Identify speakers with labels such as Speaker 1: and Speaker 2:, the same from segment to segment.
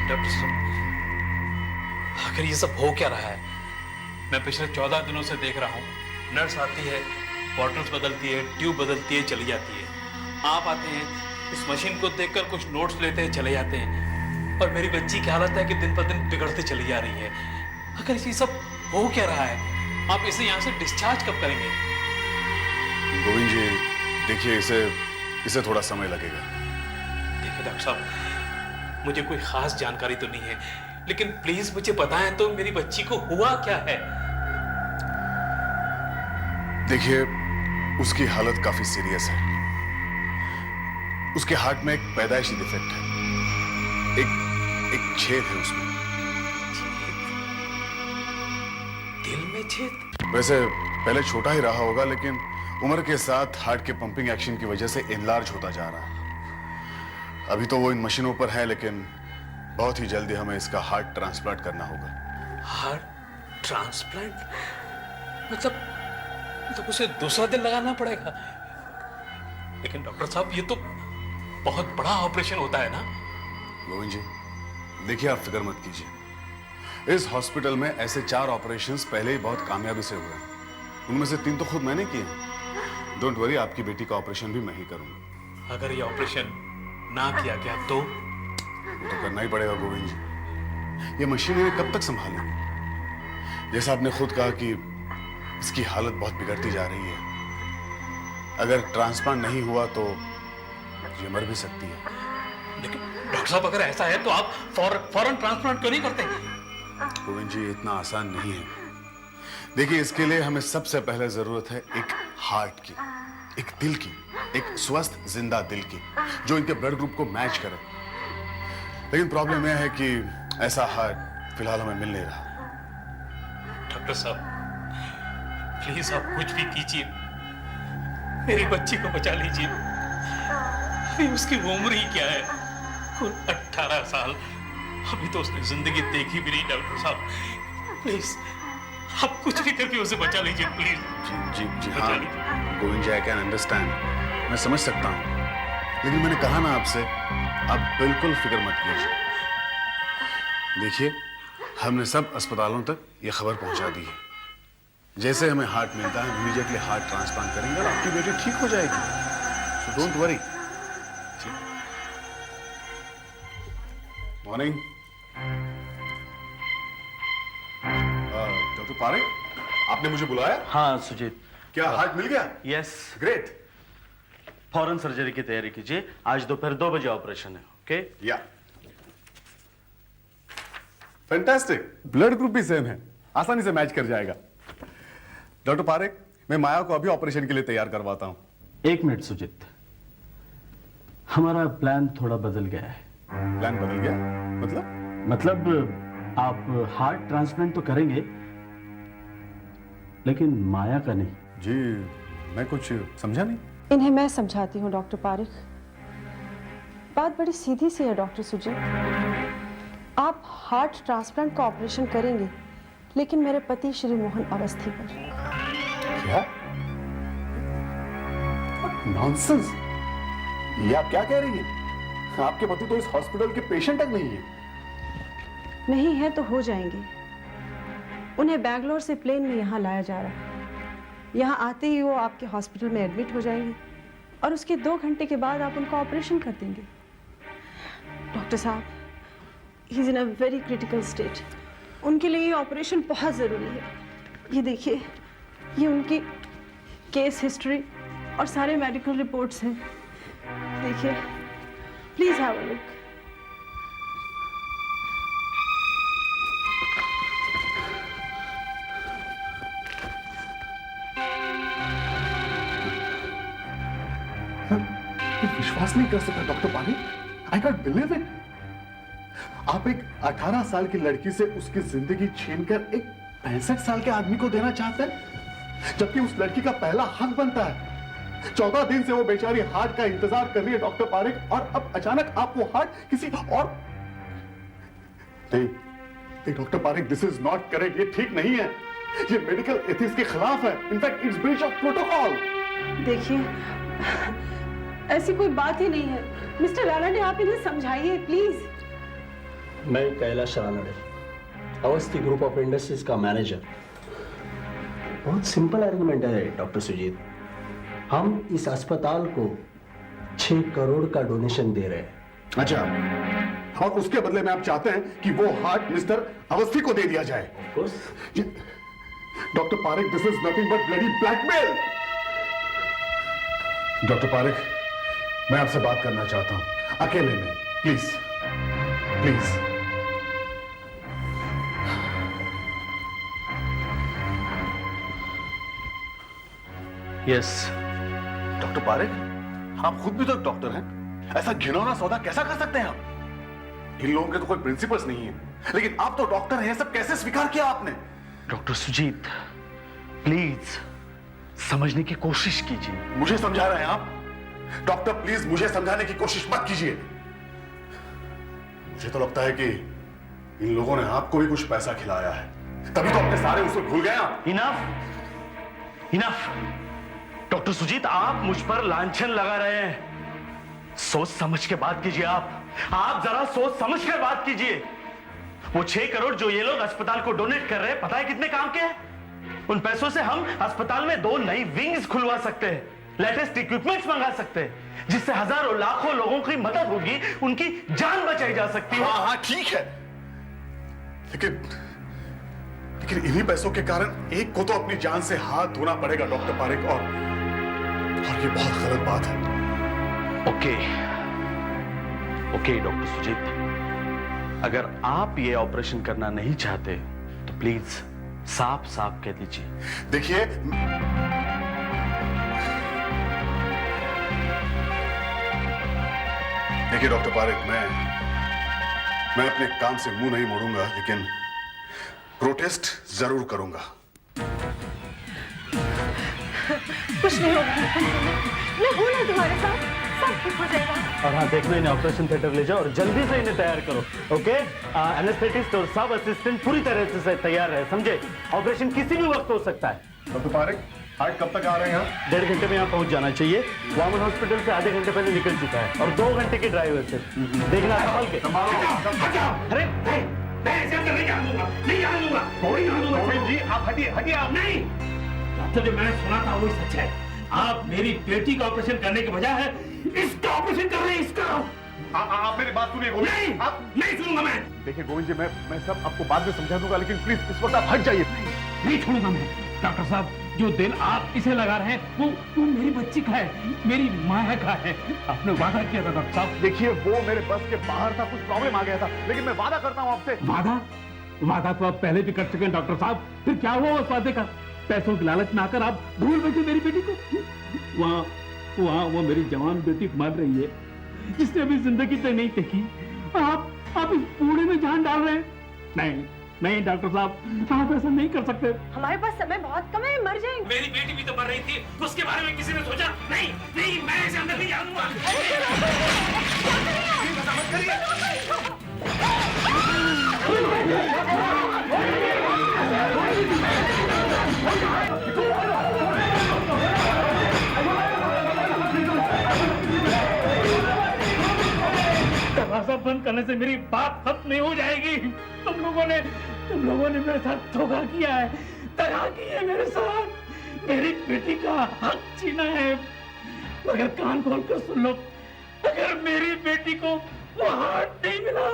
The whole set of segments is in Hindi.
Speaker 1: डॉक्टर साहब, आखिर ये सब हो क्या रहा है? मैं पिछले 14 दिनों से देख रहा हूँ, नर्स आती है, बॉटल्स बदलती है, ट्यूब बदलती है, चली जाती है। आप आते हैं, इस मशीन को देखकर कुछ नोट्स लेते हैं, चले जाते हैं। और मेरी बच्ची की हालत है कि दिन पर दिन बिगड़ते चली जा रही है। आखिर ये सब हो क्या रहा है? आप इसे यहाँ से डिस्चार्ज कब करेंगे?
Speaker 2: गोविंद जी, देखिए इसे थोड़ा समय लगेगा।
Speaker 1: देखिए डॉक्टर साहब, मुझे कोई खास जानकारी तो नहीं है, लेकिन प्लीज मुझे बताएं तो मेरी बच्ची को हुआ क्या है?
Speaker 2: देखिए, उसकी हालत काफी सीरियस है। उसके हार्ट में एक पैदाइशी डिफेक्ट है, एक छेद है उसमें।
Speaker 1: दिल में छेद?
Speaker 2: वैसे पहले छोटा ही रहा होगा, लेकिन उम्र के साथ हार्ट के पंपिंग एक्शन की वजह से एनलार्ज होता जा रहा है। अभी तो वो इन मशीनों पर है, लेकिन बहुत ही जल्दी हमें इसका हार्ट ट्रांसप्लांट करना होगा।
Speaker 1: Heart transplant? मतलब उसे दूसरा दिल लगाना पड़ेगा? लेकिन डॉक्टर साहब, ये तो बहुत बड़ा ऑपरेशन होता है ना?
Speaker 2: गोविंद जी, देखिए, आप फिक्र मत कीजिए। इस हॉस्पिटल में ऐसे 4 ऑपरेशंस पहले ही बहुत कामयाबी से हुए हैं। उनमें से 3 तो खुद मैंने किए हैं। डोंट वरी, आपकी बेटी का ऑपरेशन भी मैं ही करूंगा।
Speaker 1: अगर ये ऑपरेशन ना किया गया तो?
Speaker 2: वो तो करना ही पड़ेगा गोविंद जी। ये मशीन इन्हें कब तक संभालेगी? जैसा आपने खुद कहा कि इसकी हालत बहुत बिगड़ती जा रही है। अगर ट्रांसप्लांट नहीं हुआ तो ये मर भी सकती है।
Speaker 1: लेकिन डॉक्टर साहब, अगर ऐसा है तो आप फौरन ट्रांसप्लांट क्यों नहीं करते?
Speaker 2: गोविंद जी, इतना आसान नहीं है। देखिए, इसके लिए हमें सबसे पहले जरूरत है एक हार्ट की, एक दिल की, एक स्वस्थ जिंदा दिल की, जो इनके ब्लड ग्रुप को मैच करे। लेकिन प्रॉब्लम यह है कि ऐसा हार्ट फिलहाल हमें मिल नहीं रहा।
Speaker 1: डॉक्टर साहब, प्लीज आप कुछ भी कीजिए, मेरी बच्ची को बचा लीजिए। अभी उसकी उम्र ही क्या है? कुल 18 साल। अभी तो उसने जिंदगी देखी भी नहीं। डॉक्टर साहब, प्लीज आप कुछ भी करके उसे बचा लीजिए, प्लीज।
Speaker 2: जी
Speaker 1: बचा
Speaker 2: हाँ
Speaker 1: लीजिए।
Speaker 2: गोविंद जी, आई कैन अंडरस्टैंड, मैं समझ सकता हूँ। लेकिन मैंने कहा ना आपसे, आप बिल्कुल फिक्र मत कीजिए। देखिए, हमने सब अस्पतालों तक ये खबर पहुंचा दी है। जैसे हमें हार्ट मिलता है, इमीडिएटली हार्ट ट्रांसप्लांट करेंगे और आपकी बेटी ठीक हो जाएगी। So don't worry. Morning doctor Parekh, आपने मुझे बुलाया?
Speaker 3: हाँ सुजीत।
Speaker 2: क्या हार्ट मिल गया?
Speaker 3: यस।
Speaker 2: ग्रेट।
Speaker 3: फौरन सर्जरी की तैयारी कीजिए। आज दोपहर 2 बजे ऑपरेशन है। ओके?
Speaker 2: या फैंटास्टिक। ब्लड ग्रुप भी सेम है, आसानी से मैच कर जाएगा। डॉक्टर पारेख, मैं माया को अभी ऑपरेशन के लिए तैयार करवाता हूं।
Speaker 3: 1 मिनट सुजीत, हमारा प्लान थोड़ा बदल गया है।
Speaker 2: प्लान बदल गया?
Speaker 3: मतलब आप हार्ट ट्रांसप्लांट तो करेंगे, लेकिन माया का नहीं।
Speaker 2: जी, मैं कुछ समझा नहीं।
Speaker 4: इन्हें मैं समझाती हूँ डॉक्टर पारेख। बात बड़ी सीधी सी है डॉक्टर सुजीत। आप हार्ट ट्रांसप्लांट का ऑपरेशन करेंगे, लेकिन मेरे पति श्री मोहन अवस्थी पर।
Speaker 2: क्या नॉनसेंस! ये आप क्या कह रही हैं? आपके पति तो इस हॉस्पिटल के पेशेंट तक नहीं है।
Speaker 4: नहीं है तो हो जाएंगे। उन्हें बैंगलोर से प्लेन में यहाँ लाया जा रहा है। यहाँ आते ही वो आपके हॉस्पिटल में एडमिट हो जाएंगे और उसके 2 घंटे के बाद आप उनका ऑपरेशन कर देंगे। डॉक्टर साहब, he is in a very critical stage. उनके लिए ये ऑपरेशन बहुत ज़रूरी है। ये देखिए, ये उनकी केस हिस्ट्री और सारे मेडिकल रिपोर्ट्स हैं। देखिए, प्लीज हैव अ लुक।
Speaker 2: विश्वास नहीं कर सकता doctor Parekh, I can't believe it. आप एक 18 साल की लड़की से उसकी जिंदगी छीनकर एक 65 साल के आदमी को देना चाहते हैं, जबकि उस लड़की का पहला हक बनता है। 14 दिन से वो बेचारी हार्ट का इंतजार कर रही है डॉक्टर पारेख, और अब अचानक आप वो हार्ट किसी और। नहीं doctor Parekh, this is not correct. ये ठीक नहीं है, ये मेडिकल एथिक्स के खिलाफ है। In fact it's breach of protocol.
Speaker 4: देखिए, ऐसी कोई बात ही नहीं है। मिस्टर राणा, आप इन्हें समझाइए प्लीज।
Speaker 5: मैं Kailash Ranade, Awasthi group of industries का मैनेजर। बहुत सिंपल आर्गुमेंट है डॉक्टर सुजीत। हम इस अस्पताल को 6 करोड़ का डोनेशन दे रहे हैं।
Speaker 2: अच्छा, और उसके बदले में आप चाहते हैं कि वो हार्ट मिस्टर अवस्थी को दे दिया जाए? Doctor Parekh, this is nothing but bloody blackmail. Doctor Parekh, मैं आपसे बात करना चाहता हूं, अकेले में, please please.
Speaker 3: Yes.
Speaker 2: Doctor Parekh, आप खुद भी तो एक डॉक्टर हैं। ऐसा घिनौना सौदा कैसा कर सकते हैं आप? इन लोगों के तो कोई प्रिंसिपल्स नहीं है, लेकिन आप तो डॉक्टर हैं। सब कैसे स्वीकार किया आपने?
Speaker 3: डॉक्टर सुजीत, प्लीज समझने की कोशिश कीजिए।
Speaker 2: मुझे समझा रहे हैं आप? डॉक्टर प्लीज मुझे समझाने की कोशिश मत कीजिए। मुझे तो लगता है कि इन लोगों ने आपको भी कुछ पैसा खिलाया है, तभी तो अपने सारे उसूल भूल गए आप।
Speaker 3: Enough enough. डॉक्टर सुजीत, आप मुझ पर लांछन लगा रहे हैं। सोच समझ के बात कीजिए। आप जरा सोच समझ कर बात कीजिए। वो 6 करोड़ जो ये लोग अस्पताल को डोनेट कर रहे हैं, पता है कितने काम के हैं? उन पैसों से हम अस्पताल में 2 नई विंग्स खुलवा सकते हैं, लेटेस्ट इक्विपमेंट्स मंगा सकते हैं, जिससे हजारों लाखों लोगों की मदद होगी, उनकी जान बचाई जा सकती है।
Speaker 2: हाँ हाँ ठीक है, लेकिन इन्हीं पैसों के कारण एक को तो अपनी जान से हाथ धोना पड़ेगा डॉक्टर पारेख, और ये बहुत गलत बात है।
Speaker 3: ओके ओके डॉक्टर सुजीत, अगर आप ये ऑपरेशन करना नहीं चाहते तो प्लीज साफ साफ कह दीजिए।
Speaker 2: देखिए, डॉक्टर पारेख, मैं अपने काम से मुंह नहीं मोड़ूंगा, लेकिन प्रोटेस्ट जरूर करूंगा।
Speaker 6: कुछ नहीं होगा, मैं हूं ना तुम्हारे साथ, सब ठीक हो जाएगा।
Speaker 3: और हाँ, देखना इन्हें ऑपरेशन थिएटर ले जाओ और जल्दी से इन्हें तैयार करो। ओके? एनेस्थेटिस्ट और सब असिस्टेंट पूरी तरह से तैयार है, समझे? ऑपरेशन किसी भी वक्त हो सकता है।
Speaker 2: डॉक्टर पारेख, हार्ट कब तक आ रहे हैं यहाँ?
Speaker 3: 1.5 घंटे में यहाँ पहुंच जाना चाहिए। वामन हॉस्पिटल से आधे घंटे पहले निकल चुका है और 2 घंटे की ड्राइव है सिर्फ। देखना संभाल के। अरे
Speaker 1: मैं ऐसे अंदर नहीं जाने दूंगा, नहीं जाने दूंगा, नहीं जाने दूंगा। जी आप हटिए आप। नहीं, डॉक्टर, जो मैंने सुना था वही सच है। आप मेरी बेटी का ऑपरेशन करने के बजाय इसका ऑपरेशन कर रहे हैं, इसका।
Speaker 2: आप मेरी बात सुनिए गोविंद।
Speaker 1: नहीं, आप नहीं सुनूंगा मैं।
Speaker 2: देखिए गोविंद जी, मैं सब आपको बाद में समझा दूंगा, लेकिन प्लीज इस वक्त आप हट जाइए।
Speaker 1: नहीं छोड़ूंगा मैं। डॉक्टर साहब, जो दिल आप इसे लगा रहे हैं वो मेरी बच्ची का है, मेरी माया का है। आपने वादा किया था डॉक्टर साहब।
Speaker 2: देखिए, वो मेरे बस के बाहर था, कुछ प्रॉब्लम आ गया था, लेकिन मैं वादा करता हूँ आपसे।
Speaker 1: वादा तो आप पहले भी कर चुके हैं डॉक्टर साहब। फिर क्या हुआ उस वादे का? पैसों की लालच में आकर आप भूल बैठे मेरी बेटी को। वहाँ वो मेरी जवान बेटी मर रही है, जिसने अभी जिंदगी तक नहीं देखी। आप इस बूढ़े में जान डाल रहे हैं। नहीं डॉक्टर साहब, आप ऐसा नहीं कर सकते।
Speaker 6: हमारे पास समय बहुत कम है, मर जाएंगे।
Speaker 1: मेरी बेटी भी तो मर रही थी, उसके बारे में किसी ने सोचा? नहीं, मैं ऐसे अंदर नहीं जाऊंगा। दरवाजा बंद करने से मेरी बात खत्म नहीं हो जाएगी। तुम लोगों ने मेरे साथ धोखा किया है, दगा की है मेरे साथ। मेरी बेटी का हक छीना है। मगर कान खोल कर सुन लो, अगर मेरी बेटी को वो हार्ट नहीं मिला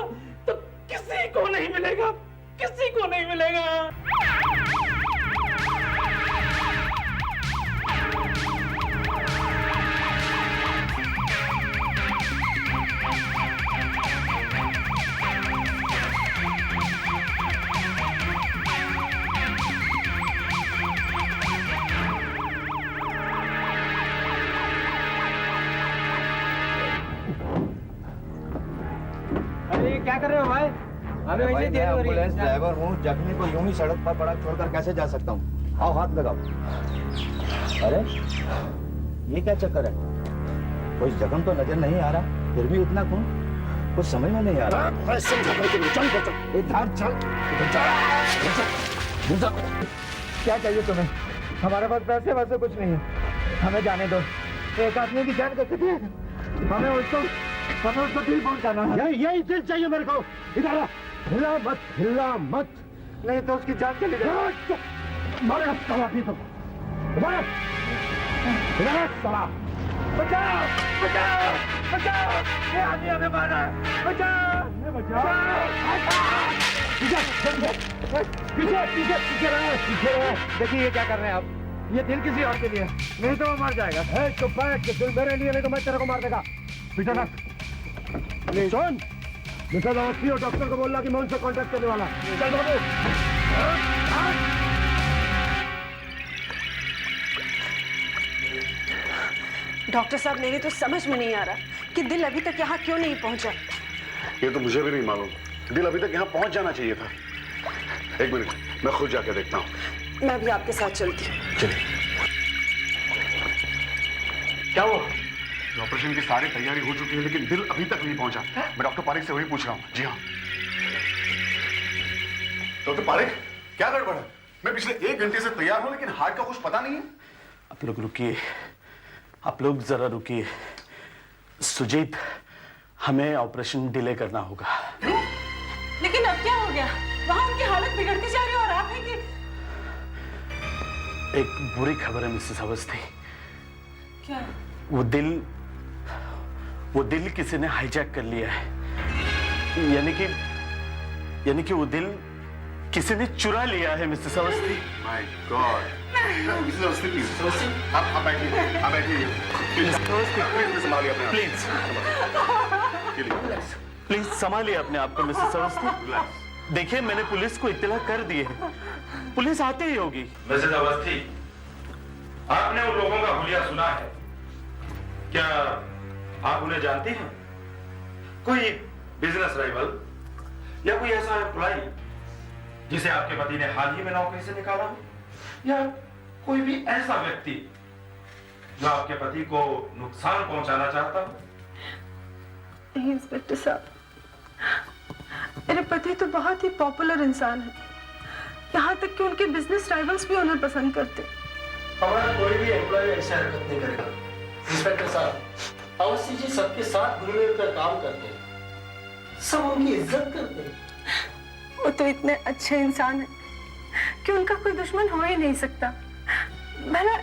Speaker 1: तो किसी को नहीं मिलेगा, किसी को नहीं मिलेगा।
Speaker 7: क्या कर रहे हो भाई?
Speaker 8: अरे भाई, मैं एम्बुलेंस ड्राइवर हूँ, जख्मी को यूं ही सड़क पर पड़ा छोड़कर कैसे जा सकता हूँ? आओ हाथ लगाओ। अरे ये क्या चक्कर है? कोई जख्म तो नजर नहीं आ रहा, फिर भी इतना खून, कुछ समझ में नहीं आ रहा। चल क्या चाहिए तुम्हें? हमारे पास पैसे वैसे कुछ नहीं है, हमें जाने दो। एक आदमी की जान कैसे, हमें उसको हमें उसको दिल पहुंचाना है। यही दिल चाहिए मेरे को। इधर आ। हिला मत नहीं तो उसकी जान चली जाएगी। मारेगा साला भी तो मारे। इधर आ साला। बचाओ बचाओ बचाओ, ये आदमी हमें मारा है। बचाओ बचाओ। पीछे पीछे पीछे पीछे रहे। देखिए ये क्या कर रहे हैं आप। ये दिल किसी और के लिए नहीं तो वो मर जाएगा। चुप बैठ, दिल मेरे लिए नहीं तो मैं तेरे को मार देगा। पीछे रख। सुन, मिसेस अवस्थी और डॉक्टर को बोलना कि मैं उनसे कांटेक्ट करने वाला। चल बाबू।
Speaker 4: डॉक्टर साहब, मेरी तो समझ में नहीं आ रहा कि दिल अभी तक यहाँ क्यों नहीं पहुँचा।
Speaker 2: ये तो मुझे भी नहीं मालूम। दिल अभी तक यहाँ पहुंच जाना चाहिए था। एक मिनट, मैं खुद जाके देखता हूँ।
Speaker 4: मैं भी आपके साथ चलती हूँ।
Speaker 2: चलिए। क्या हुआ? ऑपरेशन की सारी तैयारी हो चुकी है लेकिन दिल अभी तक नहीं पहुंचा। मैं डॉक्टर पारिक से वही पूछ रहा हूँ। जी हाँ डॉक्टर पारिक, क्या गड़बड़ है? मैं पिछले 1 घंटे से तैयार हूँ लेकिन हार्ट का कुछ पता नहीं है।
Speaker 3: आप लोग रुकिए, आप लोग जरा रुकिए। सुजीत, हमें ऑपरेशन डिले करना होगा।
Speaker 4: लेकिन अब क्या हो गया? वहाँ उनकी हालत बिगड़ती जा रही है और आप हैं कि...
Speaker 3: एक बुरी खबर है मिसेस अवस्थी।
Speaker 4: क्या?
Speaker 3: वो दिल किसी ने हाईजैक कर लिया है। यानी कि वो दिल किसी ने चुरा लिया है Mrs Awasthi.
Speaker 2: My God. Mrs Awasthi, please आप बैठिए, आप बैठिए। प्लीज संभालिए अपने आप।
Speaker 3: प्लीज संभालिए अपने आप को मिसेस अवस्थी। देखिए, मैंने पुलिस को इत्तला कर दी है। पुलिस आती ही होगी।
Speaker 7: मिसेस अवस्थी, आपने उन लोगों का हुलिया सुना है? क्या आप उन्हें जानती हैं? कोई बिजनेस राइवल या कोई ऐसा एम्प्लॉय जिसे आपके पति ने हाल ही में नौकरी से निकाला हो, या कोई भी ऐसा व्यक्ति जो आपके पति को नुकसान पहुंचाना चाहता हो?
Speaker 6: नहीं इंस्पेक्टर साहब, मेरे पति तो बहुत ही पॉपुलर इंसान है। यहाँ तक कि उनके बिजनेस राइवल्स भी उन्हें पसंद करते।
Speaker 5: हमारा कोई भी एम्प्लॉय ऐसा हरकत नहीं करेगा। इंस्पेक्टर साहब, अवस्थी जी सबके साथ घुल मिल कर काम करते हैं, सब उनकी इज्जत करते हैं।
Speaker 6: वो तो इतने अच्छे इंसान हैं कि उनका कोई दुश्मन हो ही नहीं सकता। भला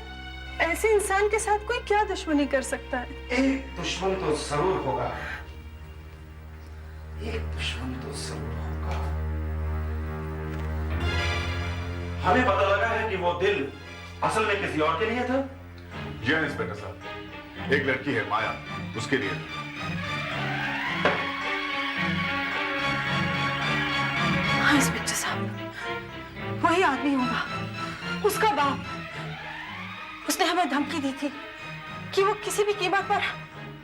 Speaker 6: ऐसे इंसान के साथ कोई क्या दुश्मनी कर सकता है?
Speaker 7: एक दुश्मन तो जरूर होगा, एक दुश्मन तो जरूर होगा। हमें पता लगा है कि वो दिल असल में किसी और के लिए था।
Speaker 2: जी हाँ इंस्पेक्टर साहब, एक लड़की है माया, उसके लिए।
Speaker 6: हाँ इंस्पेक्टर साहब, वही आदमी होगा, उसका बाप। उसने हमें धमकी दी थी कि वो किसी भी कीमत पर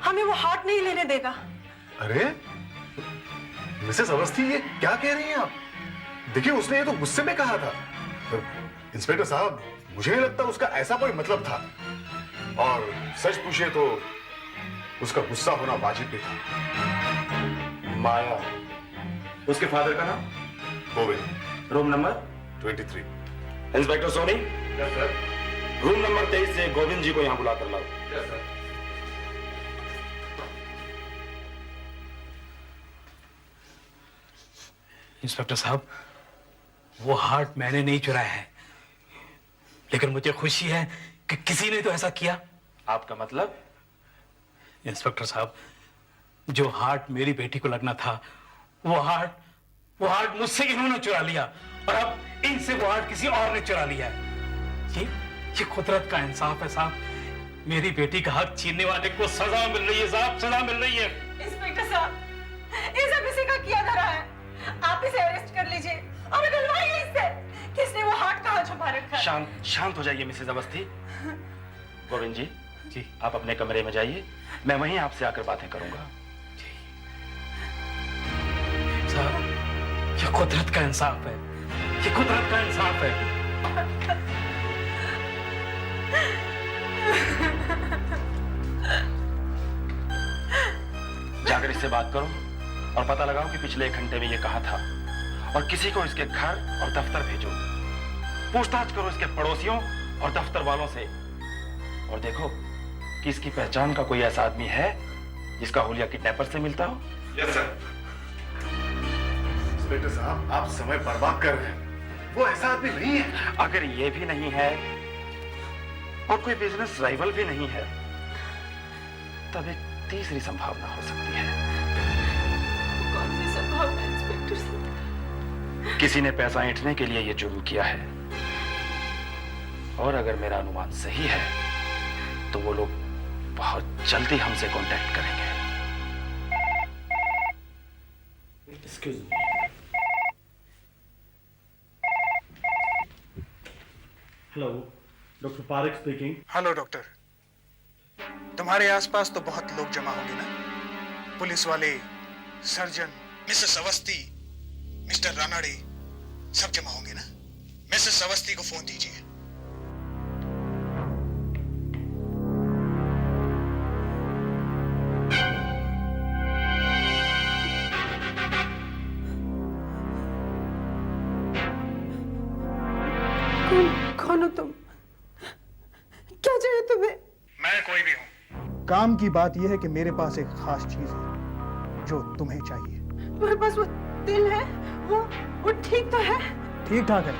Speaker 6: हमें वो हार्ट नहीं लेने देगा।
Speaker 2: अरे मिसेस अवस्थी, ये क्या कह रही हैं आप? देखिए, उसने ये तो गुस्से में कहा था। इंस्पेक्टर साहब, मुझे नहीं लगता उसका ऐसा कोई मतलब था, और सच पूछे तो उसका गुस्सा होना वाजिब भी था।
Speaker 7: माया, उसके फादर का नाम?
Speaker 2: Govind.
Speaker 7: Room number
Speaker 2: 23।
Speaker 7: Inspector Soni,
Speaker 2: yes sir.
Speaker 7: Room number 23 से गोविंद जी को यहां बुलाकर लाओ।
Speaker 2: Yes sir.
Speaker 1: इंस्पेक्टर साहब, वो हार्ट मैंने नहीं चुराया है, लेकिन मुझे खुशी है कि किसी ने तो ऐसा किया।
Speaker 7: आपका मतलब?
Speaker 1: इंस्पेक्टर साहब, जो हार्ट मेरी बेटी को लगना था, वो हार्ट मुझसे इन्होंने चुरा लिया, और अब इनसे वो हार्ट किसी और ने चुरा लिया है। ये कुदरत का इंसाफ है साहब। मेरी बेटी का हक छीनने वाले को सजा मिल रही है साहब, सजा मिल रही है।
Speaker 6: इंस्पेक्टर साहब, ये सब इसी का किया धरा है। आप इसे अरेस्ट कर लीजिए और निकलवाइए इससे कि इसने वो हार्ट कहाँ छुपा रखा है।
Speaker 7: शांत हो जाइए मिसेज अवस्थी। गोविंद जी, आप अपने कमरे में जाइए, मैं वहीं आपसे आकर बातें करूंगा।
Speaker 1: साहब, ये कुदरत का इंसाफ है, ये कुदरत का इंसाफ है।
Speaker 7: जाकर इससे बात करो और पता लगाओ कि पिछले 1 घंटे में ये कहाँ था, और किसी को इसके घर और दफ्तर भेजो। पूछताछ करो इसके पड़ोसियों और दफ्तर वालों से, और देखो कि इसकी पहचान का कोई ऐसा आदमी है जिसका हुलिया किडनैपर से मिलता हो?
Speaker 2: Yes sir. इंस्पेक्टर साहब, आप समय बर्बाद कर रहे हैं। वो ऐसा आदमी नहीं है।
Speaker 7: अगर ये भी नहीं है और कोई बिजनेस राइवल भी नहीं है, तब एक तीसरी संभावना हो सकती है।
Speaker 6: कौन सी संभावना इंस्पेक्टर साहब?
Speaker 7: किसी ने पैसा ऐंठने के लिए यह जुर्म किया है, और अगर मेरा अनुमान सही है तो वो लोग बहुत जल्दी हमसे कांटेक्ट करेंगे।
Speaker 3: Excuse me. Hello, doctor Parekh speaking.
Speaker 9: Hello doctor, तुम्हारे आसपास तो बहुत लोग जमा होंगे ना? पुलिस वाले, surgeon, Mrs Awasthi, mister Ranade, सब जमा होंगे ना? मिसेस अवस्थी को फोन दीजिए।
Speaker 6: कौन हो तुम? क्या चाहिए तुम्हें?
Speaker 9: मैं कोई भी हूं। काम की बात यह है कि मेरे पास एक खास चीज है जो तुम्हें चाहिए।
Speaker 6: तुम्हारे पास वो दिल है? वो ठीक तो है?
Speaker 9: ठीक ठाक है,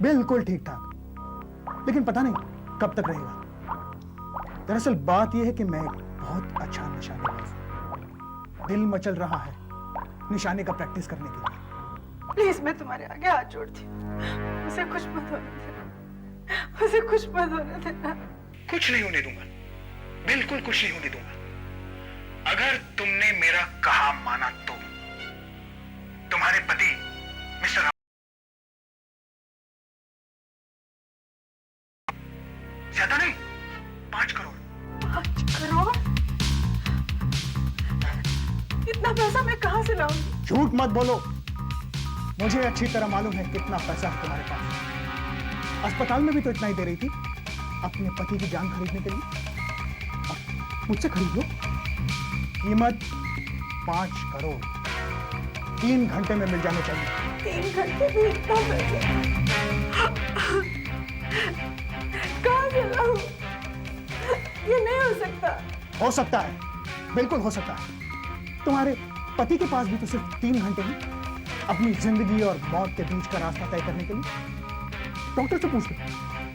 Speaker 9: बिल्कुल ठीक ठाक, लेकिन पता नहीं कब तक रहेगा। दरअसल बात यह है कि मैं एक बहुत अच्छा निशानेबाज हूं। दिल मचल रहा है निशाने का प्रैक्टिस करने के लिए।
Speaker 6: प्लीज मैं तुम्हारे आगे हाथ जोड़ती हूँ, मुझे कुछ मत होने देना, मुझे कुछ मत होने देना।
Speaker 9: कुछ नहीं होने दूंगा, बिल्कुल कुछ नहीं होने दूंगा। अगर तुमने मेरा कहा माना तो तुम्हारे पति मिस्टर ज्यादा नहीं, 5 करोड़।
Speaker 6: 5 करोड़? इतना पैसा मैं कहां से लाऊंगी?
Speaker 9: झूठ मत बोलो, मुझे अच्छी तरह मालूम है कितना पैसा है तुम्हारे पास। अस्पताल में भी तो इतना ही दे रही थी अपने पति की जान खरीदने के लिए। मुझसे खरीद लो, कीमत 5 करोड़। 3 घंटे में मिल जाने चाहिए।
Speaker 6: 3 घंटे में इतना पैसा कहां से लाऊं? ये नहीं हो सकता।
Speaker 9: हो सकता है, बिल्कुल हो सकता है। तुम्हारे पति के पास भी तो सिर्फ 3 घंटे हैं अपनी जिंदगी और मौत के बीच का रास्ता तय करने के लिए। डॉक्टर से पूछ लो,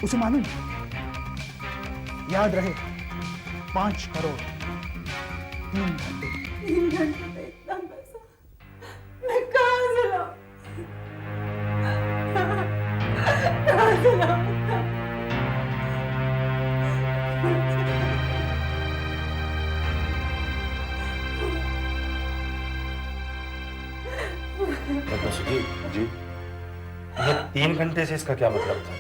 Speaker 9: उसे मालूम है। याद रहे, 5 करोड़, 3 घंटे।
Speaker 6: 3 घंटे में इतना पैसा मैं कहां से लाऊं? कहां से लाऊं?
Speaker 7: डॉक्टर सुजीत
Speaker 2: जी,
Speaker 7: ये 3 घंटे से इसका क्या मतलब था?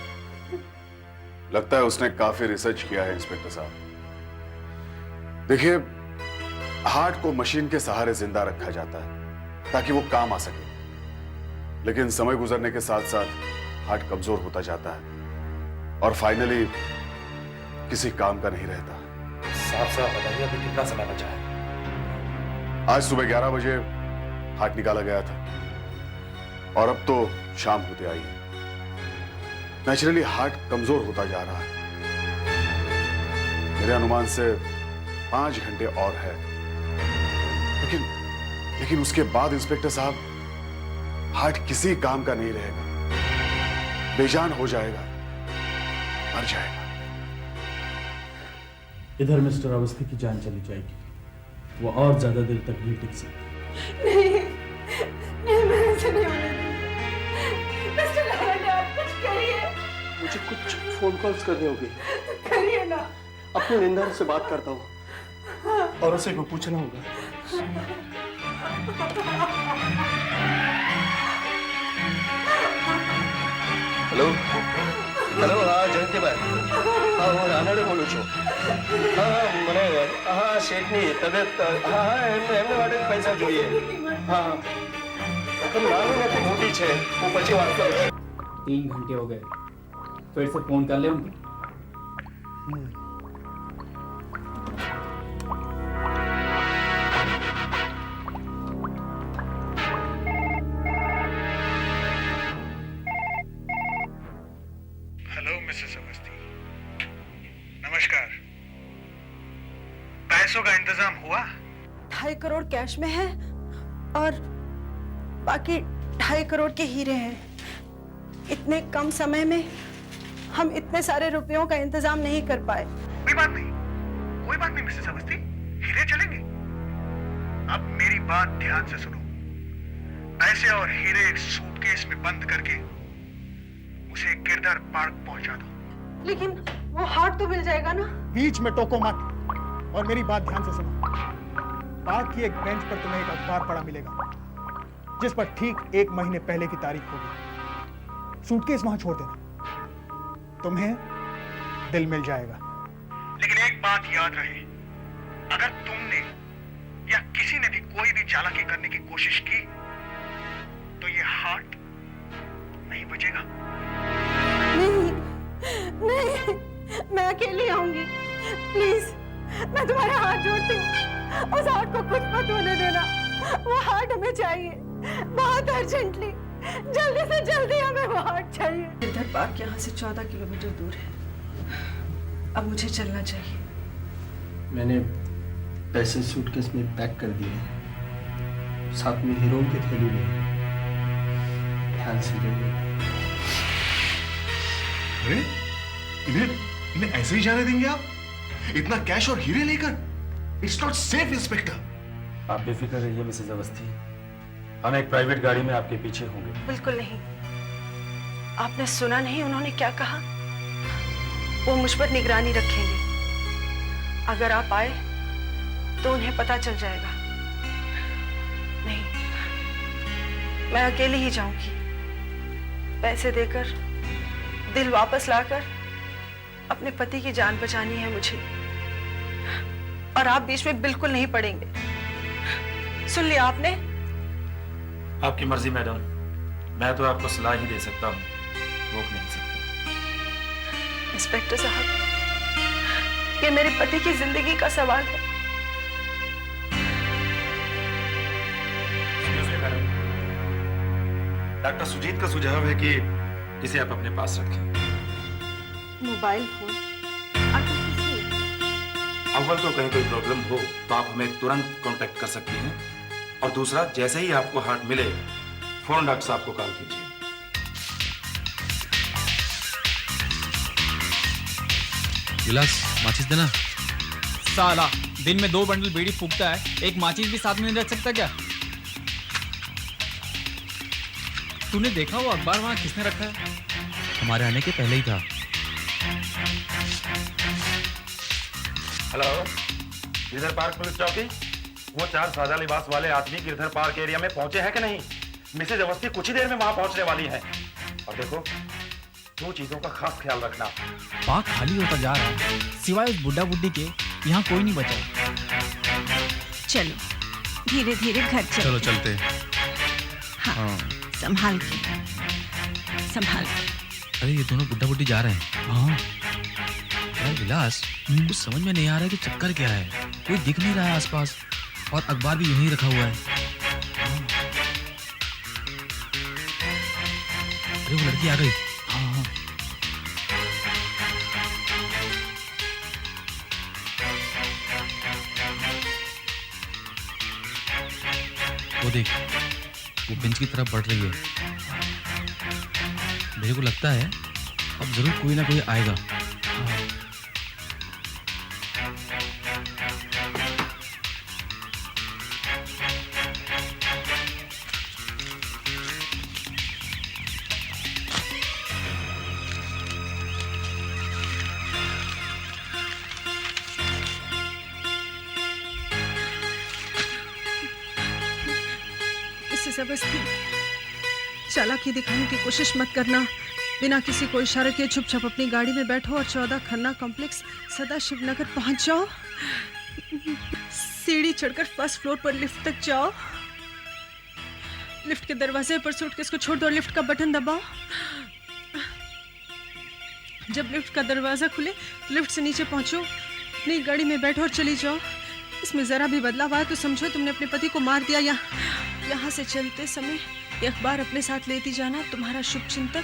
Speaker 2: लगता है उसने काफी रिसर्च किया है इंस्पेक्टर साहब। देखिए, हार्ट को मशीन के सहारे जिंदा रखा जाता है ताकि वो काम आ सके, लेकिन समय गुजरने के साथ साथ हार्ट कमजोर होता जाता है और फाइनली किसी काम का नहीं रहता।
Speaker 7: साफ साफ बताइए, अभी कितना समय बचा है?
Speaker 2: आज सुबह 11 बजे हार्ट निकाला गया था और अब तो शाम होते आई है। नेचुरली हार्ट कमजोर होता जा रहा है। मेरे अनुमान से 5 घंटे और है, लेकिन उसके बाद इंस्पेक्टर साहब हार्ट किसी काम का नहीं रहेगा, बेजान हो जाएगा, मर जाएगा।
Speaker 3: इधर मिस्टर अवस्थी की जान चली जाएगी, वो और ज्यादा देर तक नहीं टिक सकती।
Speaker 6: नहीं, मैं ऐसे नहीं होने दूंगी। मिस्टर नारायण, आप कुछ करिए।
Speaker 5: मुझे कुछ फोन कॉल्स करने होंगे।
Speaker 6: करिए ना।
Speaker 5: अपने निंदा से बात करता हूँ और उसे को पूछना होगा। हेलो हेलो, हाँ जयंती भाई, हाँ હું રાનાડે બોલું છું। હા મને હા શેઠની તબિયત, હા એમને માટે પૈસા જોઈએ। હા નાની નથી, મોટી છે, હું પછી વાત કરું।
Speaker 10: 3 घंटे हो गए, फिर से फोन कर ले उनको।
Speaker 9: हेलो मिसेस अवस्थी, नमस्कार। पैसों का इंतजाम हुआ?
Speaker 4: 2.5 करोड़ कैश में है और बाकी 2.5 करोड़ के हीरे हैं। इतने कम समय में हम इतने सारे रुपयों का इंतजाम नहीं कर पाए।
Speaker 9: कोई बात नहीं मिसेस अवस्थी, हीरे चलेंगे। अब मेरी बात ध्यान से सुनो। पैसे और हीरे एक सूटकेस में बंद करके उसे गिरधर पार्क पहुंचा दो।
Speaker 4: लेकिन वो हार्ट तो मिल जाएगा ना?
Speaker 9: बीच में टोको मत और मेरी बात ध्यान से सुनो। पार्क की एक बेंच पर तुम्हें एक अखबार पड़ा मिलेगा जिस पर ठीक 1 महीने पहले की तारीख होगी। सूटकेस वहां छोड़ देना, तुम्हें दिल मिल जाएगा। लेकिन एक बात याद रहे, अगर तुमने या किसी ने भी कोई भी चालाकी करने की कोशिश की तो ये हार्ट नहीं बचेगा।
Speaker 4: नहीं, मैं अकेली आऊंगी। प्लीज, मैं तुम्हारे हाथ जोड़ती हूँ, उस हार्ट को कुछ मत होने देना। वो हार्ट हमें चाहिए, बहुत अर्जेंटली, जल्दी से जल्दी हमें वो हार्ट चाहिए। गिरधर पार्क यहाँ से 14 किलोमीटर दूर है। अब मुझे चलना चाहिए।
Speaker 5: मैंने पैसे सूटकेस में पैक कर दिए, साथ में हीरो की थैली भी। ध्यान से लेंगे।
Speaker 2: अरे इन्हें ऐसे ही जाने देंगे आप? इतना कैश और हीरे लेकर? It's not safe inspector.
Speaker 3: आप बेफिक्र रहिए मिसेज अवस्थी, हम एक प्राइवेट गाड़ी में आपके पीछे होंगे।
Speaker 4: बिल्कुल नहीं। आपने सुना नहीं उन्होंने क्या कहा? वो मुझ पर निगरानी रखेंगे। अगर आप आए तो उन्हें पता चल जाएगा। नहीं, मैं अकेली ही जाऊंगी। पैसे देकर, दिल वापस लाकर अपने पति की जान बचानी है मुझे, और आप बीच में बिल्कुल नहीं पड़ेंगे। सुन लिया आपने?
Speaker 7: आपकी मर्जी मैडम, मैं तो आपको सलाह ही दे सकता हूँ, रोक नहीं सकता।
Speaker 4: इंस्पेक्टर साहब, ये मेरे पति की जिंदगी का सवाल है।
Speaker 7: डॉक्टर सुजीत का सुझाव है कि इसे आप अपने पास रखें।
Speaker 4: मोबाइल फोन आखिर किस लिए?
Speaker 7: अव्वल तो कहीं कोई प्रॉब्लम हो तो आप हमें तुरंत कांटेक्ट कर सकती हैं, और दूसरा, जैसे ही आपको हार्ट मिले फौरन डॉक्टर साहब को कॉल कीजिए।
Speaker 10: विलास, माचिस देना। साला दिन में 2 बंडल बीड़ी फूकता है, एक माचिस भी साथ में नहीं रख सकता क्या? तूने देखा वो अखबार वहां किसने रखा है? हमारे आने के पहले ही था।
Speaker 7: हेलो, गिरधर पार्क पुलिस चौकी। वो 4 सादा लिबास वाले आदमी गिरधर पार्क एरिया में पहुंचे हैं कि नहीं? मिसेज अवस्थी कुछ ही देर में वहां पहुंचने वाली हैं। और देखो, 2 चीजों का खास ख्याल रखना।
Speaker 10: पार्क खाली होता जा रहा है, सिवाय उस बुड्ढा बुड्ढी के यहाँ कोई नहीं बचा।
Speaker 6: चलो धीरे धीरे घर
Speaker 10: चलो चलते।
Speaker 6: हाँ, संभाल के, संभाल के।
Speaker 10: अरे ये दोनों बुड्ढा बुड्ढी जा रहे हैं। हाँ यार विलास, कुछ समझ में नहीं आ रहा है कि चक्कर क्या है। कोई दिख नहीं रहा है आसपास, और अखबार भी यहीं रखा हुआ है। अरे वो लड़की आ गई। हाँ हाँ, वो देख, वो बेंच की तरफ बढ़ रही है। मेरे को लगता है अब जरूर कोई ना कोई आएगा।
Speaker 4: अवस्थी, चालाकी दिखाने की कोशिश मत करना। बिना किसी को इशारे के चुपचाप अपनी गाड़ी में बैठो और 14 खन्ना कॉम्प्लेक्स सदाशिव नगर पहुंच जाओ। सीढ़ी चढ़कर फर्स्ट फ्लोर पर लिफ्ट तक जाओ। लिफ्ट के दरवाजे पर सूटकेस को छोड़ दो और लिफ्ट का बटन दबाओ। जब लिफ्ट का दरवाजा खुले तो लिफ्ट से नीचे पहुंचो, अपनी गाड़ी में बैठो और चली जाओ। इसमें जरा भी बदलाव आया तो समझो तुमने अपने पति को मार दिया। यहाँ से चलते समय ये अखबार अपने साथ लेती जाना। तुम्हारा शुभ चिंतक।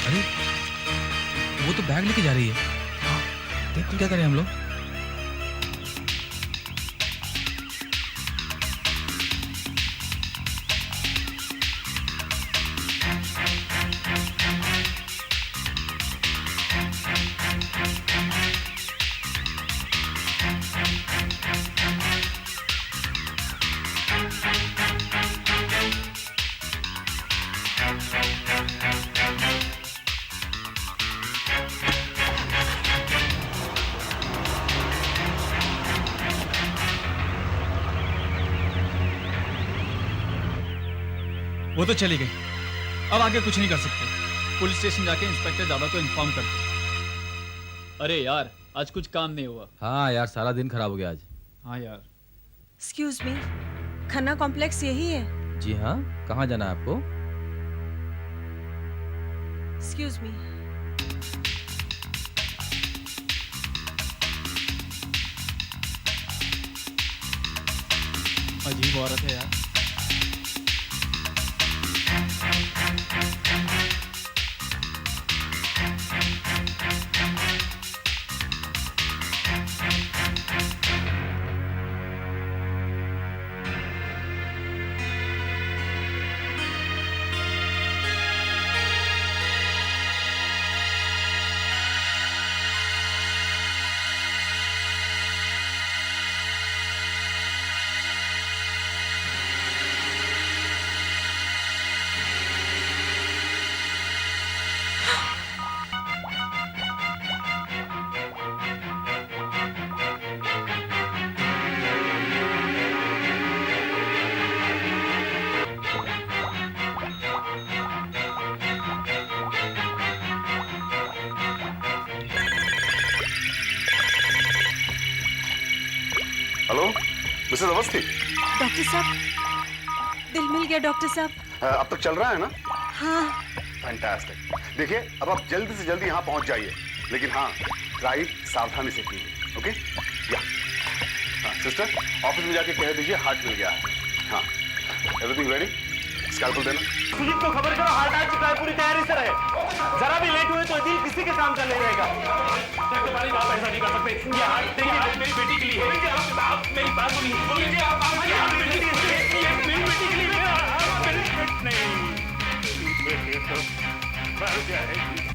Speaker 10: अरे वो तो बैग लेके जा रही है। देख तो क्या करें हम लोग। वो तो चली गई, अब आगे कुछ नहीं कर सकते। पुलिस स्टेशन जाके इंस्पेक्टर दादा को इन्फॉर्म कर दो।
Speaker 11: अरे यार आज कुछ काम नहीं हुआ।
Speaker 10: हाँ यार, सारा दिन खराब हो गया आज।
Speaker 11: हाँ यार।
Speaker 4: एक्सक्यूज मी, खन्ना कॉम्प्लेक्स यही है?
Speaker 10: जी हाँ, कहाँ जाना है आपको?
Speaker 4: Excuse me.
Speaker 11: अजीब औरत है यार।
Speaker 2: Hello Mrs Awasthi.
Speaker 4: डॉक्टर साहब, दिल मिल गया डॉक्टर साहब।
Speaker 2: अब तक चल रहा है ना?
Speaker 4: हाँ।
Speaker 2: फैंटास्टिक। देखिए अब आप जल्दी से जल्दी यहाँ पहुँच जाइए, लेकिन हाँ ड्राइव सावधानी से कीजिए। ओके या हाँ सिस्टर, ऑफिस में जाके कह दीजिए हार्ट मिल गया है। हाँ एवरीथिंग रेडी? स्कैल्पल देना।
Speaker 3: सुजीत को खबर करो, हार्ट आ चुका है, पूरी तैयारी से रहे। जरा भी लेट हुए तो दिल किसी के काम का नहीं रहेगा।
Speaker 1: आप ऐसा नहीं कर सकते। ये हार्ट मेरी बेटी के लिए है। आप मेरी बात सुनिए। मेरी बेटी के लिए मर जाएगी।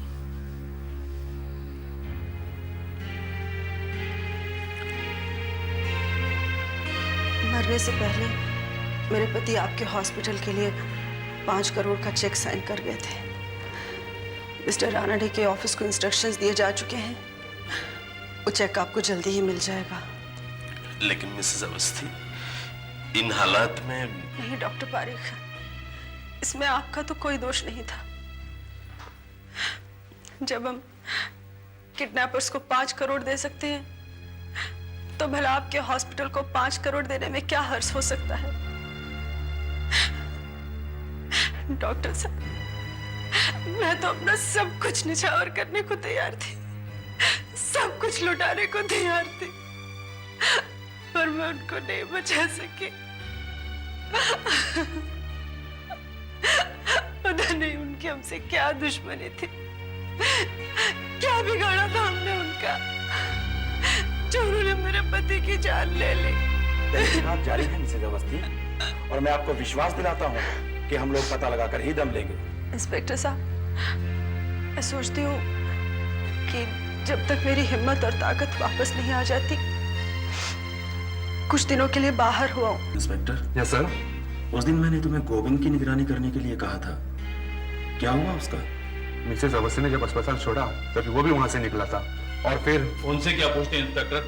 Speaker 4: मरने से पहले मेरे पति आपके हॉस्पिटल के लिए 5 करोड़ का चेक साइन कर गए थे। मिस्टर रानडे के ऑफिस को इंस्ट्रक्शंस दिए जा चुके हैं, वो चेक आपको जल्दी ही मिल जाएगा।
Speaker 12: लेकिन मिसेस अवस्थी, इन हालात में।
Speaker 4: नहीं डॉक्टर पारिक, इसमें आपका तो कोई दोष नहीं था। जब हम किडनैपर्स को 5 करोड़ दे सकते हैं, तो भला आपके हॉस्पिटल को 5 करोड़ देने में क्या हर्ज हो सकता है? डॉक्टर साहब, मैं तो अपना सब कुछ निछावर करने को तैयार थी, सब कुछ लुटाने को तैयार थी, पर मैं उनको नहीं बचा सकी। पता नहीं उनकी हमसे क्या दुश्मनी थी, क्या बिगाड़ा था हमने उनका, जो उन्होंने मेरे पति की जान ले ली।
Speaker 8: तहकीकात जारी है मिसेस अवस्थी, और मैं आपको विश्वास दिलाता हूँ कि हम लोग पता लगाकर ही दम लेंगे।
Speaker 4: इंस्पेक्टर साहब, मैं सोचती हूँ कि जब तक मेरी हिम्मत और ताकत वापस नहीं आ जाती, कुछ दिनों के लिए बाहर हुआ हूँ।
Speaker 7: इंस्पेक्टर।
Speaker 2: Yes sir.
Speaker 7: उस दिन मैंने तुम्हें गोविंद की निगरानी करने के लिए कहा था, क्या हुआ उसका?
Speaker 2: मिसेस अवस्थी ने जब अस्पताल छोड़ा तभी वो भी वहां से निकला था, और फिर
Speaker 1: उनसे क्या पूछते हैं इंस्पेक्टर?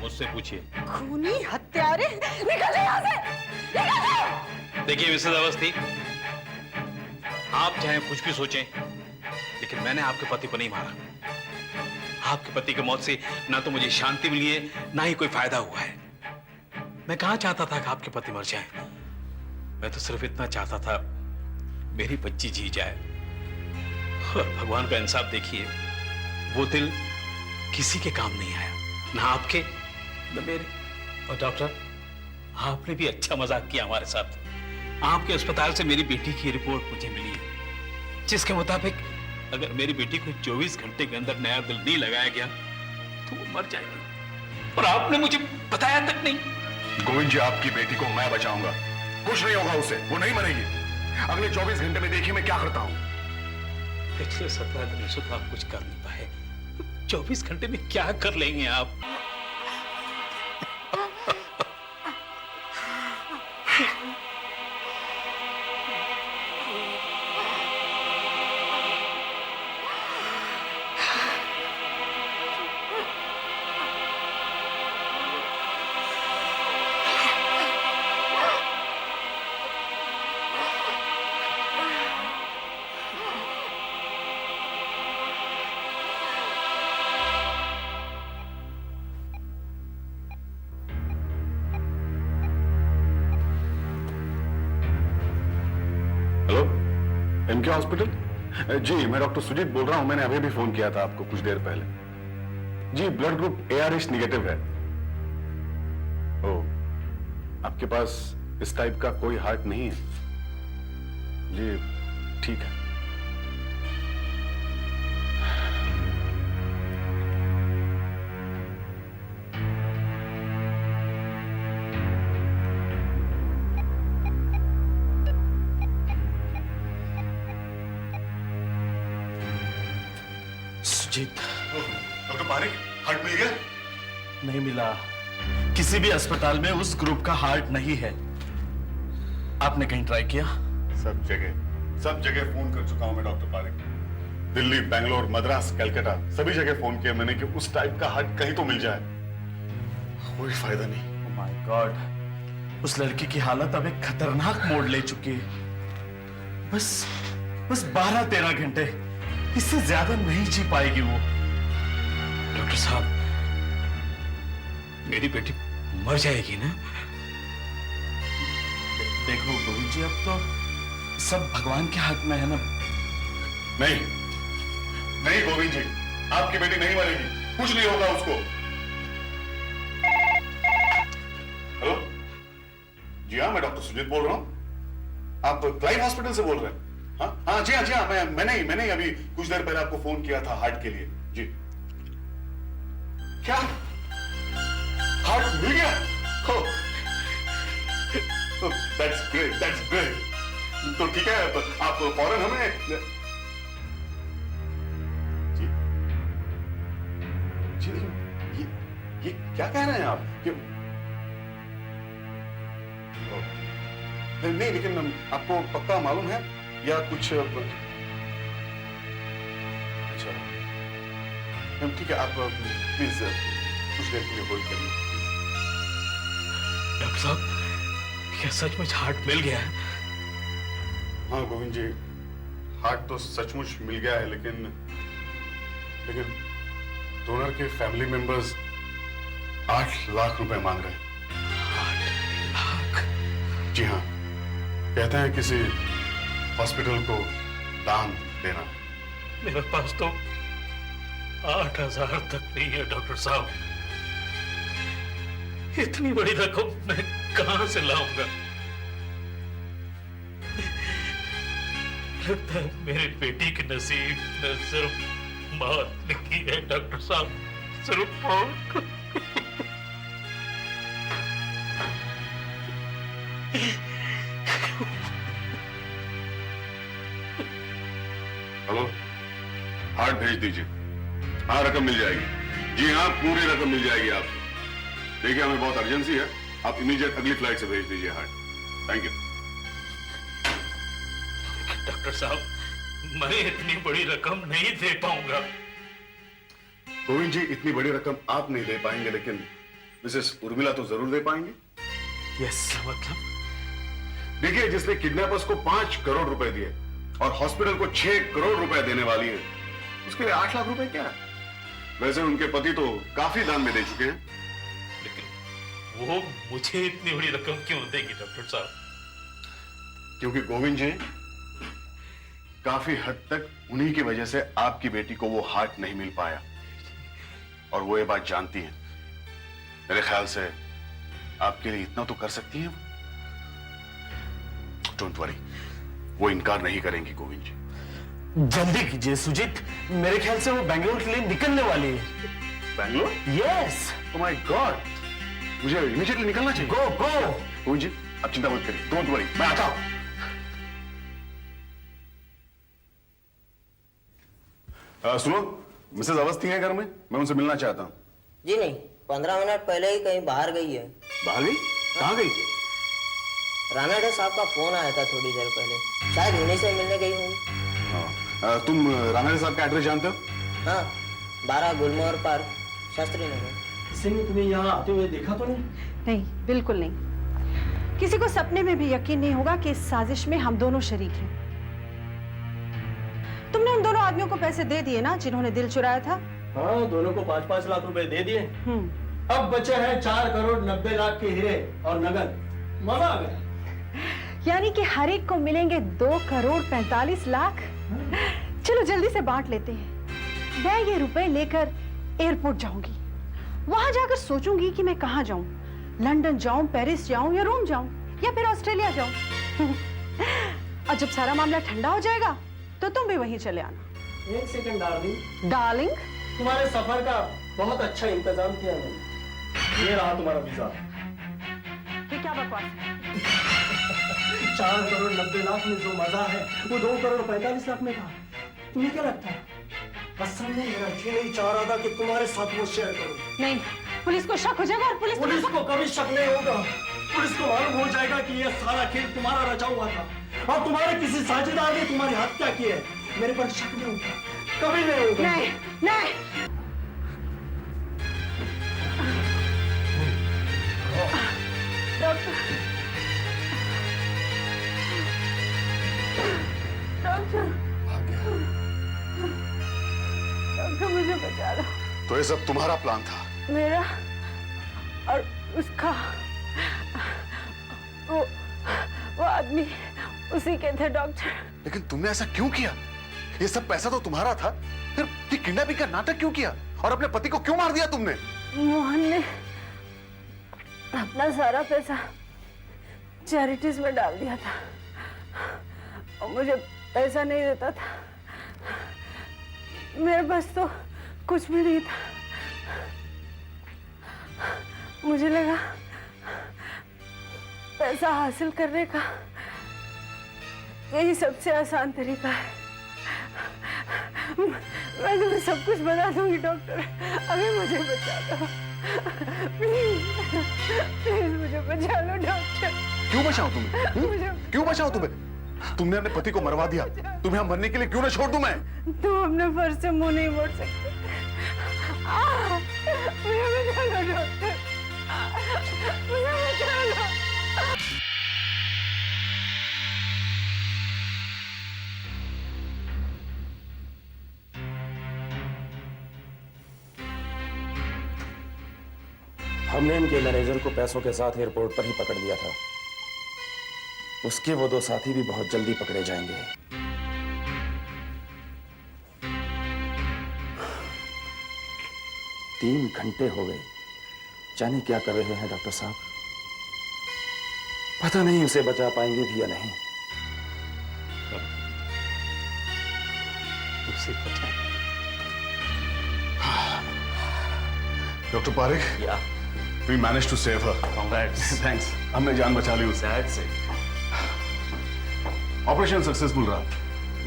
Speaker 1: मुझसे पूछिए।
Speaker 6: खूनी हत्यारे, निकल यहाँ से, निकल जाओ।
Speaker 1: देखिए मिसेस अवस्थी, आप चाहे कुछ भी सोचें, लेकिन मैंने आपके पति को नहीं मारा। आपके पति की मौत से ना तो मुझे शांति मिली है, ना ही कोई फायदा हुआ है। मैं कहाँ चाहता था कि आपके पति मर जाए। मैं तो सिर्फ इतना चाहता था मेरी बच्ची जी जाए। और भगवान का इंसाफ देखिए, वो दिल किसी के काम नहीं आया, ना आपके ना मेरे। और डॉक्टर, आपने भी अच्छा मजाक किया हमारे साथ। आपके अस्पताल से मेरी बेटी की रिपोर्ट मुझे मिली है, जिसके मुताबिक अगर मेरी बेटी को 24 घंटे के अंदर नया दिल नहीं लगाया गया तो वो मर जाएगी, और आपने मुझे बताया तक नहीं।
Speaker 2: गोविंद जी, आपकी बेटी को मैं बचाऊंगा, कुछ नहीं होगा उसे, वो नहीं मरेगी। अगले 24 घंटे में देखिए मैं क्या करता हूं।
Speaker 1: पिछले 17 दिनों से तो आप कुछ कर नहीं पाए, 24 घंटे में क्या कर लेंगे आप?
Speaker 2: Hello, MK hospital? जी, मैं डॉक्टर सुजीत बोल रहा हूं। मैंने अभी भी फोन किया था आपको कुछ देर पहले। जी, ब्लड ग्रुप ARH निगेटिव है। ओ, आपके पास इस टाइप का कोई हार्ट नहीं है? जी, ठीक है।
Speaker 3: सुजीत,
Speaker 2: डॉक्टर पारिक, हार्ट मिल गया?
Speaker 3: नहीं मिला। किसी भी अस्पताल में उस ग्रुप का हार्ट नहीं है। आपने कहीं ट्राई किया?
Speaker 2: सब जगह फोन कर चुका हूं मैं डॉक्टर पारिक। दिल्ली, बेंगलोर, मद्रास, कलकत्ता, सभी जगह फोन किया मैंने कि उस टाइप का हार्ट कहीं तो मिल जाए। कोई फायदा नहीं।
Speaker 3: Oh my God, उस लड़की की हालत अब एक खतरनाक मोड़ ले चुकी है। बस 12-13 घंटे, इससे ज्यादा नहीं जी पाएगी वो।
Speaker 1: डॉक्टर साहब, मेरी बेटी मर जाएगी ना?
Speaker 3: देखो गोविंद जी, अब तो सब भगवान के हाथ में है ना।
Speaker 2: नहीं गोविंद जी, आपकी बेटी नहीं मरेगी, कुछ नहीं होगा उसको। हेलो जी हाँ, मैं डॉक्टर सुजीत बोल रहा हूं। आप क्लाइव हॉस्पिटल से बोल रहे हैं? हाँ जी हाँ, मैंने अभी कुछ देर पहले आपको फोन किया था हार्ट के लिए। जी, क्या हार्ट मिल गया? That's great. तो ठीक है, आप फौरन हमें। जी, ये क्या कह रहे हैं आप? नहीं, लेकिन आपको पक्का मालूम है या कुछ? अच्छा, ठीक है, आप प्लीज कुछ देर के लिए होल्ड करिए।
Speaker 1: डॉक्टर साहब, क्या सचमुच हार्ट मिल गया है?
Speaker 2: हाँ गोविंद जी, हार्ट तो सचमुच मिल गया है, लेकिन डोनर के फैमिली मेंबर्स 8 लाख रुपए मांग रहे हैं।
Speaker 1: 8 लाख?
Speaker 2: जी हाँ, कहते हैं किसी हॉस्पिटल को दान देना।
Speaker 1: मेरे पास तो 8,000 तक नहीं है डॉक्टर साहब। इतनी बड़ी रकम मैं कहां से लाऊंगा? लगता है मेरी बेटी के नसीब में सिर्फ मौत लिखी है डॉक्टर साहब, सिर्फ मौत।
Speaker 2: हेलो, हार्ट भेज दीजिए। हाँ, रकम मिल जाएगी। जी हाँ, पूरी रकम मिल जाएगी आपको। देखिए, हमें बहुत अर्जेंसी है, आप इमीडिएट अगली फ्लाइट से भेज दीजिए हार्ट। Thank you.
Speaker 1: डॉक्टर साहब, मैं इतनी बड़ी रकम नहीं दे पाऊंगा।
Speaker 2: गोविंद जी, इतनी बड़ी रकम आप नहीं दे पाएंगे, लेकिन मिसेस उर्मिला तो जरूर दे पाएंगे।
Speaker 1: यस, मतलब?
Speaker 2: देखिए, जिसने किडनैपर्स को 5 करोड़ रुपए दिए और हॉस्पिटल को 6 करोड़ रुपए देने वाली है, उसके लिए 8 लाख रुपए क्या है? वैसे उनके पति तो काफी दान में दे चुके हैं।
Speaker 1: लेकिन वो मुझे इतनी बड़ी रकम क्यों देगी डॉक्टर साहब?
Speaker 2: क्योंकि गोविंद जी, काफी हद तक उन्हीं की वजह से आपकी बेटी को वो हार्ट नहीं मिल पाया, और वो ये बात जानती हैं। मेरे ख्याल से आपके लिए इतना तो कर सकती हैं वो। डोंट वरी, वो इनकार नहीं करेंगी गोविंद जी।
Speaker 3: जल्दी कीजिए सुजीत, मेरे ख्याल से वो बेंगलोर के लिए निकलने वाली है।
Speaker 2: Bangalore?
Speaker 3: Yes.
Speaker 2: Oh my God, मुझे इमीडिएटली निकलना चाहिए।
Speaker 3: गो गो।
Speaker 2: गोविंद जी आप चिंता मत करिए, डोंट वरी, मैं आता हूं। सुनो, मिसेस अवस्थी है घर में, मैं उनसे मिलना चाहता हूँ।
Speaker 13: जी नहीं, 15 मिनट पहले ही कहीं बाहर गई है।
Speaker 2: बाहर गई? कहाँ गई?
Speaker 13: रानाडे साहब का फोन आया था थोड़ी देर पहले, शायद उन्हीं से मिलने गई होंगी।
Speaker 2: तुम रानाडे साहब का एड्रेस जानते हो?
Speaker 13: हाँ, 12 गुलमोहर पार्क, शास्त्री नगर।
Speaker 5: सिंह तुम्हें यहाँ आते हुए देखा तो नहीं?
Speaker 4: नहीं, बिल्कुल नहीं। किसी को सपने में भी यकीन नहीं होगा कि इस साजिश में हम दोनों शरीक हैं। तुमने उन दोनों आदमियों को पैसे दे दिए ना, जिन्होंने दिल चुराया था?
Speaker 5: हाँ, दोनों को 5-5 लाख रुपए दे दिए। अब बचे हैं 4 करोड़ 90 लाख के हीरे और नगद। मजा आ गया।
Speaker 4: यानी कि हर एक को मिलेंगे 2 करोड़ 45 लाख। चलो जल्दी से बांट लेते हैं। मैं ये रुपए लेकर एयरपोर्ट जाऊंगी, वहां जाकर सोचूंगी कि मैं कहाँ जाऊं, लंदन जाऊं, पेरिस जाऊं या रोम जाऊं या फिर ऑस्ट्रेलिया जाऊं। और जब सारा मामला ठंडा हो जाएगा तो तुम भी वहीं चले आना।
Speaker 5: 1 सेकंड डार्लिंग।
Speaker 4: डार्लिंग?
Speaker 5: तुम्हारे सफर का बहुत अच्छा इंतजाम किया मैंने। ये रहा तुम्हारा वीजा।
Speaker 4: ये क्या बकवास है?
Speaker 5: 4 करोड़ 90 लाख में जो मजा है वो 2 करोड़ 45 लाख में था। तुम्हें क्या लगता है? असल में मेरा जी नहीं चाह रहा था कि तुम्हारे साथ वो शेयर करूं।
Speaker 4: नहीं, पुलिस को शक हो जाएगा और पुलिस
Speaker 5: को कभी शक नहीं होगा। पुलिस को मालूम हो जाएगा कि ये सारा खेल तुम्हारा रचा हुआ था और तुम्हारे किसी साझेदार ने तुम्हारी हत्या की है। मेरे पर शक नहीं होगा, कभी नहीं होगा।
Speaker 4: नहीं, नहीं। डॉक्टर, मुझे बचा लो।
Speaker 2: तो ये सब तुम्हारा प्लान था?
Speaker 4: मेरा और उसका। वो आदमी उसी के थे डॉक्टर।
Speaker 2: लेकिन तुमने ऐसा क्यों किया? ये सब पैसा तो तुम्हारा था, फिर ये किडनैपिंग का नाटक क्यों किया और अपने पति को क्यों मार दिया तुमने?
Speaker 4: मोहन ने अपना सारा पैसा चैरिटीज में डाल दिया था और मुझे पैसा नहीं देता था। मेरे पास तो कुछ भी नहीं था। मुझे लगा पैसा हासिल करने का यही सबसे आसान तरीका है। मैं तुम्हें सब कुछ बता दूंगी डॉक्टर, अभी मुझे बचा दो। प्लीज मुझे बचा लो डॉक्टर।
Speaker 2: क्यों बचाऊं तुम्हें? क्यों बचाऊं तुम्हें? तुमने अपने पति को मरवा दिया, तुम्हें यहाँ मरने के लिए क्यों ना छोड़ दूं मैं?
Speaker 4: तुम अपने फर्ज से मुंह नहीं मोड़ सकते। मुझे बचा लो डॉक्टर, मुझे बचा लो।
Speaker 7: हमने इनके मैनेजर को पैसों के साथ एयरपोर्ट पर ही पकड़ लिया था। उसके वो 2 साथी भी बहुत जल्दी पकड़े जाएंगे। 3 घंटे हो गए, जाने क्या कर रहे हैं डॉक्टर साहब। पता नहीं उसे बचा पाएंगे भी या नहीं।
Speaker 2: उसे बचाएं। Doctor Pareek, we managed to save her.
Speaker 3: Congrats.
Speaker 2: Thanks. हमने जान बचा ली उसे।
Speaker 3: That's it.
Speaker 2: ऑपरेशन सक्सेसफुल रहा,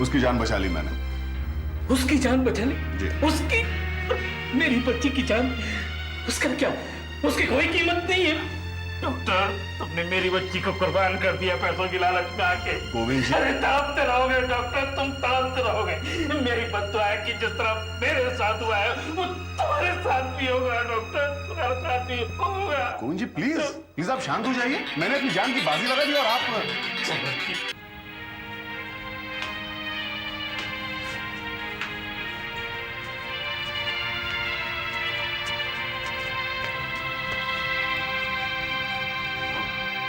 Speaker 2: उसकी जान बचा ली मैंने।
Speaker 1: उसकी जान बचा ली?
Speaker 2: जी।
Speaker 1: उसकी? मेरी बच्ची की जान, उसका क्या? उसकी कोई कीमत नहीं है। डॉक्टर, तुमने मेरी बच्ची को कुर्बान कर दिया पैसों की लालच में आके।
Speaker 2: गोविंद जी।
Speaker 1: अरे तापते रहोगे डॉक्टर, तुम तापते रहोगे। मेरी बद्दुआ है कि जिस तरह मेरे साथ हुआ है वो तुम्हारे साथ भी होगा डॉक्टर, तुम्हारे साथ भी होगा।
Speaker 2: गोविंद जी प्लीज आप शांत हो जाइए। मैंने अपनी जान की बाजी लगा दी और आप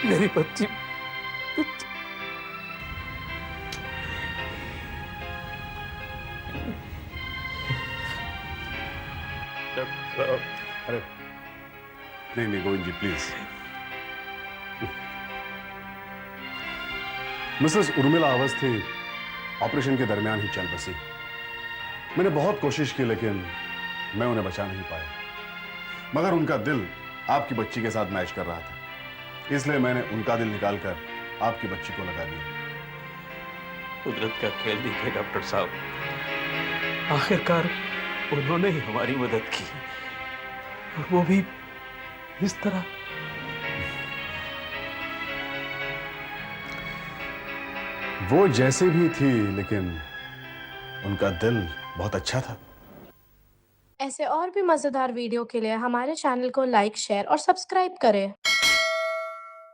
Speaker 1: मेरी बच्ची
Speaker 2: अरे नहीं Govind ji please. Mrs Urmila Awasthi operation के दरमियान ही चल बसी। मैंने बहुत कोशिश की लेकिन मैं उन्हें बचा नहीं पाया, मगर उनका दिल आपकी बच्ची के साथ मैच कर रहा था, इसलिए मैंने उनका दिल निकालकर आपकी बच्ची को लगा दिया।
Speaker 12: कुदरत का खेल दिखे डॉक्टर साहब, आखिरकार उन्होंने ही हमारी मदद की, और वो भी इस तरह।
Speaker 2: वो जैसे भी थी लेकिन उनका दिल बहुत अच्छा था।
Speaker 14: ऐसे और भी मजेदार वीडियो के लिए हमारे चैनल को लाइक, शेयर और सब्सक्राइब करें।